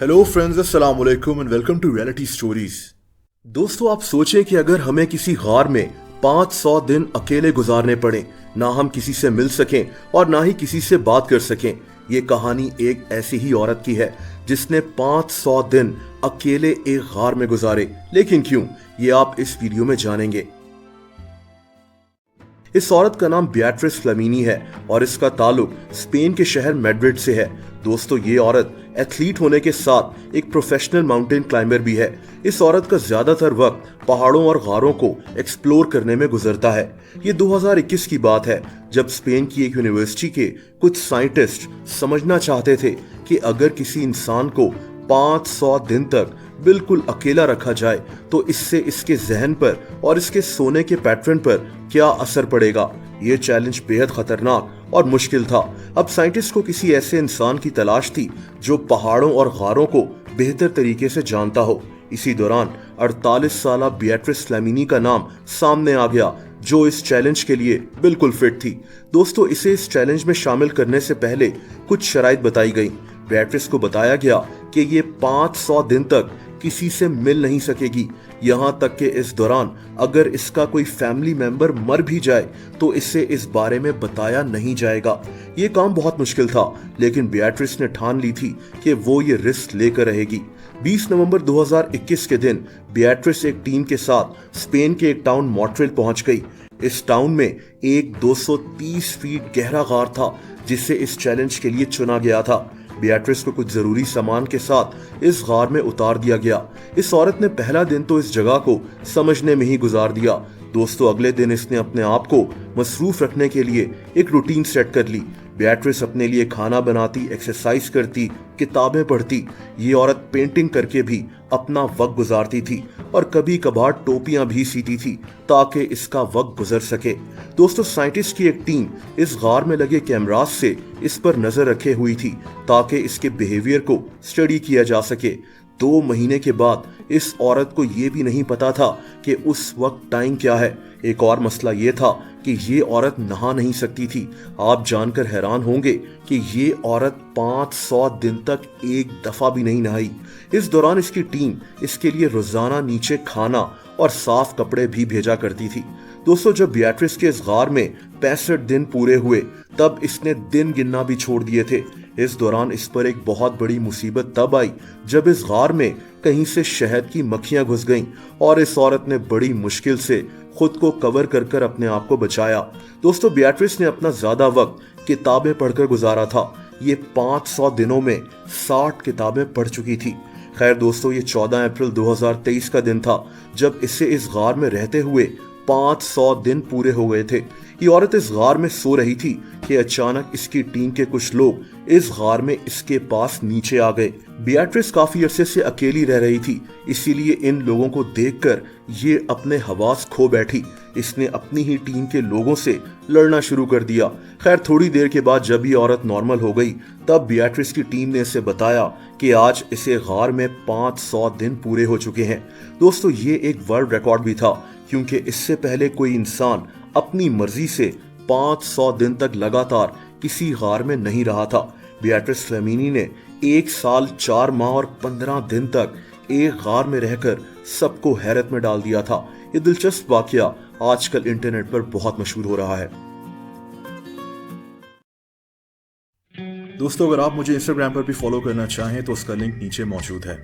Hello friends, अस्सलाम वालेकुम and welcome to reality stories. दोस्तों, आप सोचें कि अगर हमें किसी गार में 500 दिन अकेले गुजारने पड़े, ना हम किसी से मिल सकें और ना ही किसी से बात कर सकें। ये कहानी एक ऐसी ही औरत की है जिसने 500 दिन अकेले एक गार में गुजारे। लेकिन क्यों, ये आप इस वीडियो में जानेंगे। इस औरत का नाम बियाट्रिस फ्लेमिनी है और इसका ताल्लुक स्पेन के शहर मैड्रिड से है। दोस्तों, ये औरत एथलीट होने के साथ एक प्रोफेशनल माउंटेन क्लाइंबर भी है। इस औरत का ज्यादातर वक्त पहाड़ों और गारों को एक्सप्लोर करने में गुजरता है। ये 2021 की बात है जब स्पेन की एक यूनिवर्सिटी के कुछ साइंटिस्ट समझना चाहते थे कि अगर किसी इंसान को 500 दिन तक बिल्कुल अकेला रखा जाए तो इससे इसके जहन पर और इसके सोने के पैटर्न पर क्या असर पड़ेगा। ये चैलेंज बेहद खतरनाक और मुश्किल था। अब साइंटिस्ट को किसी ऐसे इंसान की तलाश थी जो पहाड़ों और गारों को बेहतर तरीके से जानता हो। इसी दौरान 48 साल बियाट्रिस फ्लेमिनी का नाम सामने आ गया, जो इस चैलेंज के लिए बिल्कुल फिट थी। दोस्तों, इसे इस चैलेंज में शामिल करने से पहले कुछ शराइत बताई गई। बियाट्रिस को बताया गया कि ये 500 दिन तक किसी से मिल नहीं सकेगी। यहां तक कि इस दौरान अगर इसका कोई फैमिली मेंबर मर भी जाए तो इसे इस बारे में बताया नहीं जाएगा। ये काम बहुत मुश्किल था, लेकिन बियाट्रिस ने ठान ली थी कि वो ये रिस्क लेकर रहेगी। 20 नवंबर 2021 के दिन बियाट्रिस एक टीम के साथ स्पेन के एक टाउन मॉन्ट्रियल पहुंच गई। इस टाउन में एक 230 फीट गहरा गार था जिसे इस चैलेंज के लिए चुना गया था। बियाट्रिस को कुछ जरूरी सामान के साथ इस गार में उतार दिया गया। इस औरत ने पहला दिन तो इस जगह को समझने में ही गुजार दिया। दोस्तों, अगले दिन इसने अपने आप को मसरूफ रखने के लिए एक रूटीन सेट कर ली। बियाट्रिस अपने लिए खाना बनाती, एक्सरसाइज करती, किताबें पढ़ती। ये औरत पेंटिंग करके भी अपना वक्त गुजारती थी और कभी कभार टोपियां भी सीती थी ताकि इसका वक्त गुजर सके। दोस्तों, साइंटिस्ट की एक टीम इस गार में लगे कैमरास से इस पर नजर रखे हुई थी ताकि इसके बिहेवियर को स्टडी किया जा सके। 2 महीने के बाद इस औरत को यह भी नहीं पता था कि उस वक्त टाइम क्या है। एक और मसला यह था कि ये औरत नहा नहीं सकती थी। आप जानकर हैरान होंगे कि ये औरत 500 दिन तक एक दफा भी नहीं नहाई। इस दौरान इसकी टीम इसके लिए रोजाना नीचे खाना और साफ कपड़े भी भेजा करती थी। दोस्तों, जब बियाट्रिस के इस गार में 65 दिन पूरे हुए तब इसने दिन गिनना भी छोड़ दिए थे। इस दौरान इस पर एक बहुत बड़ी मुसीबत तब आई जब इस गार में कहीं से शहद की मक्खियां घुस गईं और इस औरत ने बड़ी मुश्किल से खुद को कवर कर अपने आप को बचाया। दोस्तों, बियाट्रिस ने अपना ज्यादा वक्त किताबें पढ़कर गुजारा था। ये 500 दिनों में 60 किताबें पढ़ चुकी थी। खैर दोस्तों, ये 14 अप्रैल 2023 का दिन था जब इसे इस गार में रहते हुए 500 दिन पूरे हो गए थे। ये औरत इस गार में सो रही थी कि अचानक इसकी टीम के कुछ लोग इस गार में इसके पास नीचे आ गए। बियाट्रिस काफी अरसे से अकेली रह रही थी, इसीलिए इन लोगों को देखकर ये अपने हवास खो बैठी। इसने अपनी ही टीम के लोगों से लड़ना शुरू कर दिया। खैर, थोड़ी देर के बाद जब ये औरत नॉर्मल हो गई तब बियाट्रिस की टीम ने इसे बताया कि आज इसे गार में 500 दिन पूरे हो चुके हैं। दोस्तों, ये एक वर्ल्ड रिकॉर्ड भी था क्योंकि इससे पहले कोई इंसान अपनी मर्जी से 500 दिन तक लगातार किसी गार में नहीं रहा था। बियाट्रिस फ्लेमिनी ने 1 साल 4 माह और 15 दिन तक एक गार में रहकर सबको हैरत में डाल दिया था। ये दिलचस्प वाकया आजकल इंटरनेट पर बहुत मशहूर हो रहा है। दोस्तों, अगर आप मुझे इंस्टाग्राम पर भी फॉलो करना चाहें तो उसका लिंक नीचे मौजूद है।